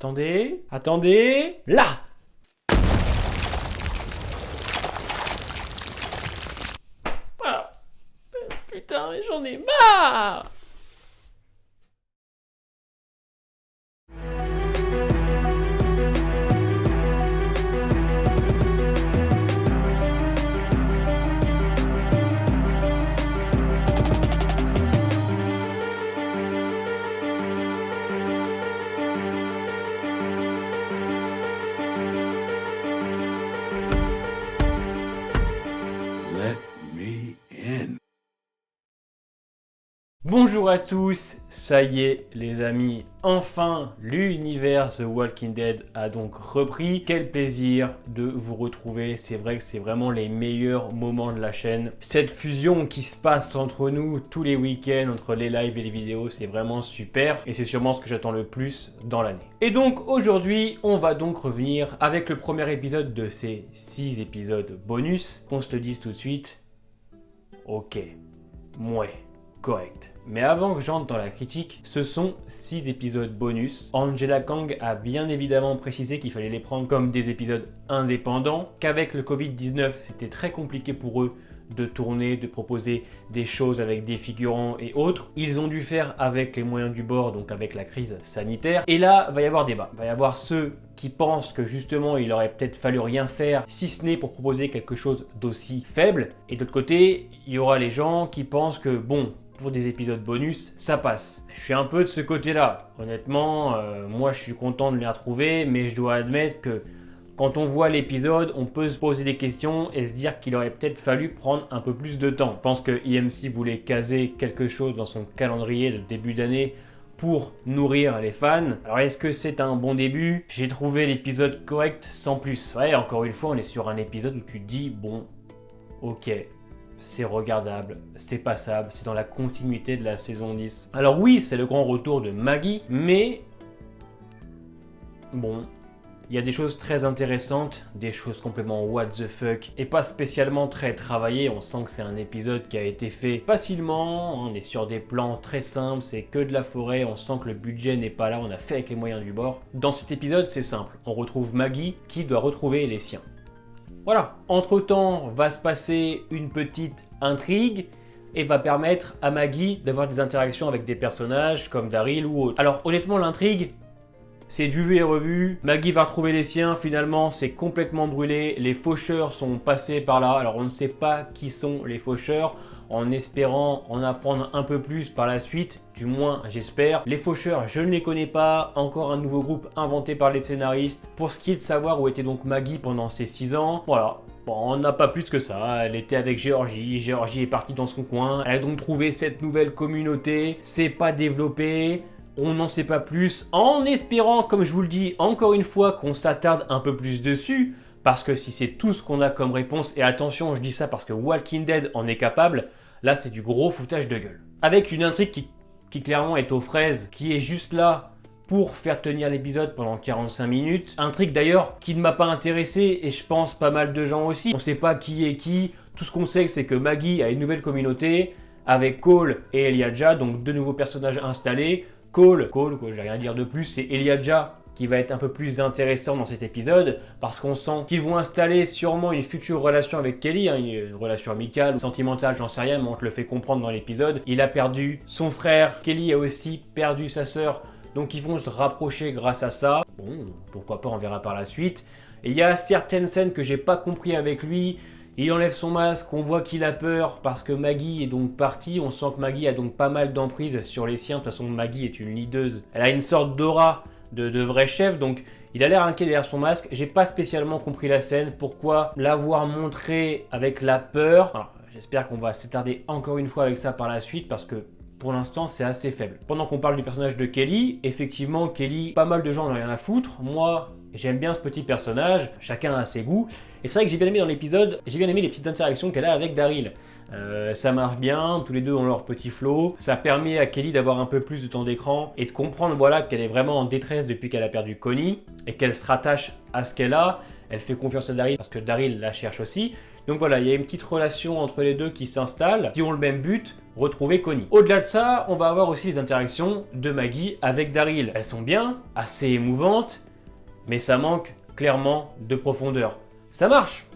Attendez, attendez, là! Ah, putain, mais j'en ai marre! Let me in. Bonjour à tous, ça y est les amis, enfin l'univers The Walking Dead a donc repris. Quel plaisir de vous retrouver, c'est vrai que c'est vraiment les meilleurs moments de la chaîne. Cette fusion qui se passe entre nous tous les week-ends, entre les lives et les vidéos, c'est vraiment super et c'est sûrement ce que j'attends le plus dans l'année. Et donc aujourd'hui, on va donc revenir avec le premier épisode de ces 6 épisodes bonus. Qu'on se le dise tout de suite, ok, mouais. Correct. Mais avant que j'entre dans la critique, ce sont 6 épisodes bonus. Angela Kang a bien évidemment précisé qu'il fallait les prendre comme des épisodes indépendants, qu'avec le Covid-19, c'était très compliqué pour eux de tourner, de proposer des choses avec des figurants et autres. Ils ont dû faire avec les moyens du bord, donc avec la crise sanitaire. Et là, va y avoir débat. Va y avoir ceux qui pensent que justement, il aurait peut-être fallu rien faire, si ce n'est pour proposer quelque chose d'aussi faible. Et de l'autre côté, il y aura les gens qui pensent que, bon, pour des épisodes bonus, ça passe. Je suis un peu de ce côté-là. Honnêtement, moi je suis content de les retrouver, mais je dois admettre que quand on voit l'épisode, on peut se poser des questions et se dire qu'il aurait peut-être fallu prendre un peu plus de temps. Je pense que IMC voulait caser quelque chose dans son calendrier de début d'année pour nourrir les fans. Alors est-ce que c'est un bon début? J'ai trouvé l'épisode correct sans plus. Ouais, encore une fois, on est sur un épisode où tu te dis, bon, ok, c'est regardable, c'est passable, c'est dans la continuité de la saison 10. Alors oui, c'est le grand retour de Maggie, mais bon, il y a des choses très intéressantes, des choses complètement what the fuck, et pas spécialement très travaillées. On sent que c'est un épisode qui a été fait facilement, on est sur des plans très simples, c'est que de la forêt, on sent que le budget n'est pas là, on a fait avec les moyens du bord. Dans cet épisode, c'est simple, on retrouve Maggie qui doit retrouver les siens. Voilà, entre-temps va se passer une petite intrigue et va permettre à Maggie d'avoir des interactions avec des personnages comme Daryl ou autre. Alors honnêtement l'intrigue, c'est du vu et revu, Maggie va retrouver les siens, finalement c'est complètement brûlé, les faucheurs sont passés par là, alors on ne sait pas qui sont les faucheurs, en espérant en apprendre un peu plus par la suite, du moins j'espère. Les faucheurs, je ne les connais pas, encore un nouveau groupe inventé par les scénaristes. Pour ce qui est de savoir où était donc Maggie pendant ces 6 ans, voilà. Bon, on n'a pas plus que ça, elle était avec Georgie, Georgie est partie dans son coin, elle a donc trouvé cette nouvelle communauté, c'est pas développé, on n'en sait pas plus, en espérant, comme je vous le dis, encore une fois, qu'on s'attarde un peu plus dessus, parce que si c'est tout ce qu'on a comme réponse, et attention, je dis ça parce que Walking Dead en est capable, là c'est du gros foutage de gueule. Avec une intrigue qui clairement est aux fraises, qui est juste là pour faire tenir l'épisode pendant 45 minutes. Intrigue d'ailleurs qui ne m'a pas intéressé, et je pense pas mal de gens aussi. On sait pas qui est qui, tout ce qu'on sait c'est que Maggie a une nouvelle communauté, avec Cole et Elijah, donc 2 nouveaux personnages installés. Cole, j'ai rien à dire de plus, c'est Elijah qui va être un peu plus intéressant dans cet épisode, parce qu'on sent qu'ils vont installer sûrement une future relation avec Kelly, hein, une relation amicale, sentimentale, j'en sais rien, mais on te le fait comprendre dans l'épisode. Il a perdu son frère, Kelly a aussi perdu sa sœur, donc ils vont se rapprocher grâce à ça. Bon, pourquoi pas, on verra par la suite. Et il y a certaines scènes que j'ai pas compris avec lui. Il enlève son masque, on voit qu'il a peur parce que Maggie est donc partie. On sent que Maggie a donc pas mal d'emprise sur les siens. De toute façon, Maggie est une leaduse. Elle a une sorte d'aura de vrai chef, donc il a l'air inquiet derrière son masque. J'ai pas spécialement compris la scène. Pourquoi l'avoir montré avec la peur? Alors, j'espère qu'on va s'attarder encore une fois avec ça par la suite, parce que pour l'instant, c'est assez faible. Pendant qu'on parle du personnage de Kelly, effectivement, Kelly, pas mal de gens n'ont rien à foutre. Moi, j'aime bien ce petit personnage, chacun a ses goûts. Et c'est vrai que j'ai bien aimé dans l'épisode, j'ai bien aimé les petites interactions qu'elle a avec Daryl. Ça marche bien, tous les deux ont leur petit flow. Ça permet à Kelly d'avoir un peu plus de temps d'écran et de comprendre, voilà, qu'elle est vraiment en détresse depuis qu'elle a perdu Connie et qu'elle se rattache à ce qu'elle a. Elle fait confiance à Daryl parce que Daryl la cherche aussi. Donc voilà, il y a une petite relation entre les deux qui s'installe, qui ont le même but, retrouver Connie. Au-delà de ça, on va avoir aussi les interactions de Maggie avec Daryl. Elles sont bien, assez émouvantes, mais ça manque clairement de profondeur. Ça marche,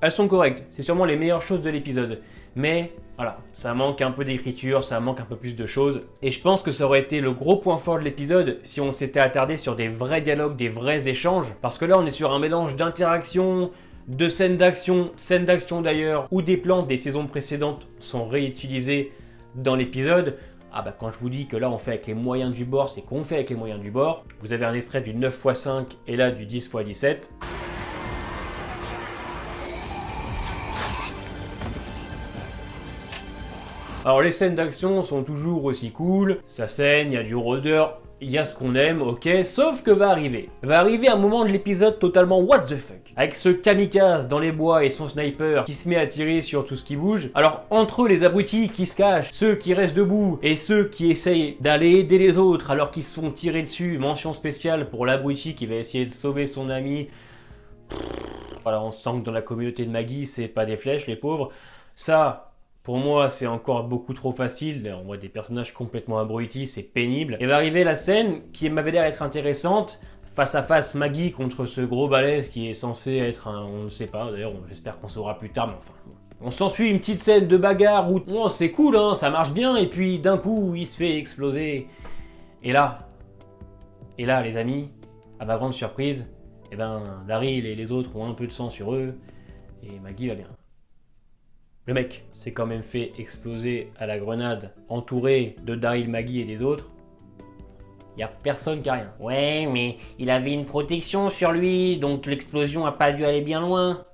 elles sont correctes, c'est sûrement les meilleures choses de l'épisode. Mais voilà, ça manque un peu d'écriture, ça manque un peu plus de choses. Et je pense que ça aurait été le gros point fort de l'épisode si on s'était attardé sur des vrais dialogues, des vrais échanges. Parce que là, on est sur un mélange d'interactions, de scènes d'action d'ailleurs, où des plans des saisons précédentes sont réutilisés dans l'épisode. Ah bah quand je vous dis que là on fait avec les moyens du bord, c'est qu'on fait avec les moyens du bord. Vous avez un extrait du 9x5 et là du 10x17. Alors les scènes d'action sont toujours aussi cool, ça saigne, il y a du rôdeur, il y a ce qu'on aime, ok, sauf que va arriver un moment de l'épisode totalement what the fuck, avec ce kamikaze dans les bois et son sniper qui se met à tirer sur tout ce qui bouge. Alors entre eux les abrutis qui se cachent, ceux qui restent debout et ceux qui essayent d'aller aider les autres alors qu'ils se font tirer dessus, mention spéciale pour l'abruti qui va essayer de sauver son ami. Voilà, on sent que dans la communauté de Maggie c'est pas des flèches les pauvres, ça... Pour moi, c'est encore beaucoup trop facile. On voit des personnages complètement abrutis, c'est pénible. Et va arriver la scène qui m'avait l'air être intéressante. Face à face, Maggie contre ce gros balèze qui est censé être un... On ne sait pas, d'ailleurs, j'espère qu'on saura plus tard, mais enfin... On s'ensuit une petite scène de bagarre où... Oh, c'est cool, hein, ça marche bien, et puis d'un coup, il se fait exploser. Et là, les amis, à ma grande surprise, eh ben, Daryl et les autres ont un peu de sang sur eux, et Maggie va bien. Le mec s'est quand même fait exploser à la grenade, entouré de Daryl, Maggie et des autres. Y a personne qui a rien. Ouais, mais il avait une protection sur lui, donc l'explosion a pas dû aller bien loin.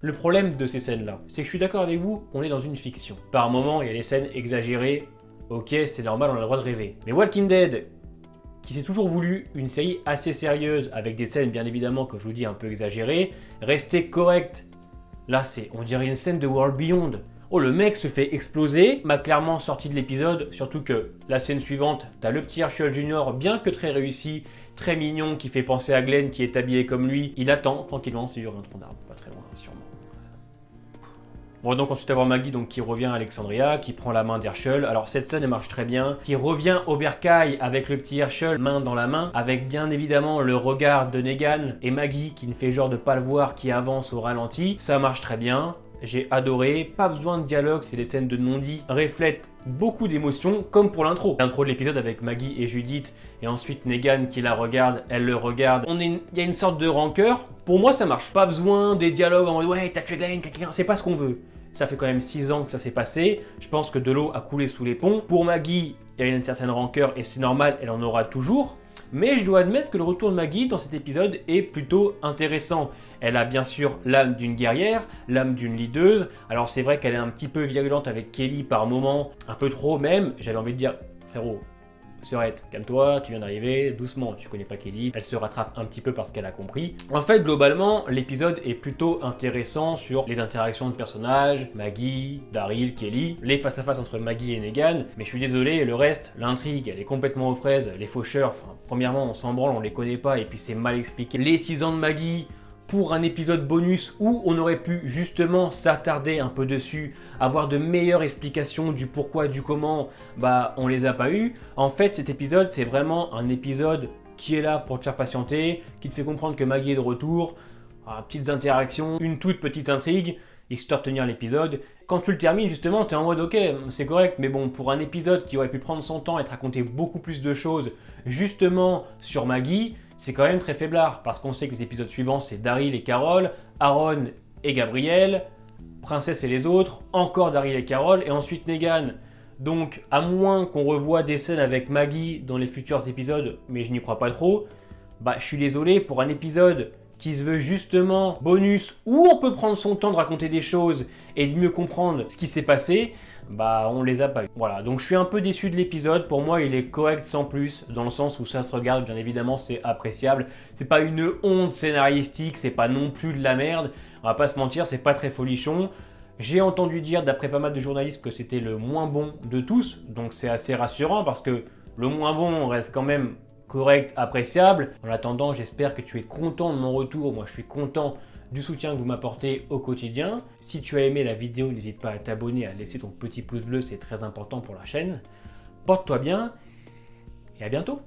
Le problème de ces scènes-là, c'est que je suis d'accord avec vous, on est dans une fiction. Par moments, il y a des scènes exagérées. Ok, c'est normal, on a le droit de rêver. Mais Walking Dead, qui s'est toujours voulu une série assez sérieuse, avec des scènes bien évidemment, que je vous dis, un peu exagérées, rester correct. Là, on dirait une scène de World Beyond. Oh, le mec se fait exploser, m'a clairement sorti de l'épisode, surtout que la scène suivante, t'as le petit Herschel Jr., bien que très réussi, très mignon, qui fait penser à Glenn, qui est habillé comme lui. Il attend tranquillement sur un tronc d'arbre, pas très loin, sûrement. On va donc ensuite avoir Maggie donc, qui revient à Alexandria, qui prend la main d'Herschel. Alors cette scène elle marche très bien. Qui revient au bercail avec le petit Herschel, main dans la main, avec bien évidemment le regard de Negan et Maggie qui ne fait genre de pas le voir, qui avance au ralenti. Ça marche très bien. J'ai adoré, pas besoin de dialogue, c'est des scènes de non-dit, reflètent beaucoup d'émotions, comme pour l'intro. L'intro de l'épisode avec Maggie et Judith, et ensuite Negan qui la regarde, elle le regarde. Il y a une sorte de rancœur, pour moi ça marche. Pas besoin des dialogues en mode ouais t'as tué Glenn, c'est pas ce qu'on veut. Ça fait quand même 6 ans que ça s'est passé, je pense que de l'eau a coulé sous les ponts. Pour Maggie, il y a une certaine rancœur et c'est normal, elle en aura toujours. Mais je dois admettre que le retour de Maggie dans cet épisode est plutôt intéressant. Elle a bien sûr l'âme d'une guerrière, l'âme d'une leaduse. Alors c'est vrai qu'elle est un petit peu virulente avec Kelly par moment, un peu trop même. J'avais envie de dire, frérot, Sœurette, calme-toi, tu viens d'arriver, doucement, tu connais pas Kelly, elle se rattrape un petit peu parce qu'elle a compris. En fait, globalement, l'épisode est plutôt intéressant sur les interactions de personnages, Maggie, Daryl, Kelly, les face-à-face entre Maggie et Negan, mais je suis désolé, le reste, l'intrigue, elle est complètement aux fraises, les faucheurs, enfin, premièrement, on s'en branle, on les connaît pas, et puis c'est mal expliqué. Les 6 ans de Maggie, pour un épisode bonus où on aurait pu justement s'attarder un peu dessus, avoir de meilleures explications du pourquoi, du comment, bah on les a pas eu. En fait cet épisode c'est vraiment un épisode qui est là pour te faire patienter, qui te fait comprendre que Maggie est de retour, petites interactions, une toute petite intrigue, histoire de tenir l'épisode. Quand tu le termines justement t'es en mode ok c'est correct, mais bon pour un épisode qui aurait pu prendre son temps et te raconter beaucoup plus de choses justement sur Maggie, c'est quand même très faiblard, parce qu'on sait que les épisodes suivants, c'est Daryl et Carol, Aaron et Gabriel, Princesse et les autres, encore Daryl et Carol, et ensuite Negan. Donc, à moins qu'on revoie des scènes avec Maggie dans les futurs épisodes, mais je n'y crois pas trop, bah je suis désolé, pour un épisode qui se veut justement bonus, où on peut prendre son temps de raconter des choses et de mieux comprendre ce qui s'est passé, bah on les a pas eu. Voilà, donc je suis un peu déçu de l'épisode, pour moi il est correct sans plus, dans le sens où ça se regarde, bien évidemment c'est appréciable, c'est pas une honte scénaristique, c'est pas non plus de la merde, on va pas se mentir, c'est pas très folichon. J'ai entendu dire d'après pas mal de journalistes que c'était le moins bon de tous, donc c'est assez rassurant parce que le moins bon reste quand même correct, appréciable. En attendant, j'espère que tu es content de mon retour. Moi, je suis content du soutien que vous m'apportez au quotidien. Si tu as aimé la vidéo, n'hésite pas à t'abonner, à laisser ton petit pouce bleu, c'est très important pour la chaîne. Porte-toi bien et à bientôt.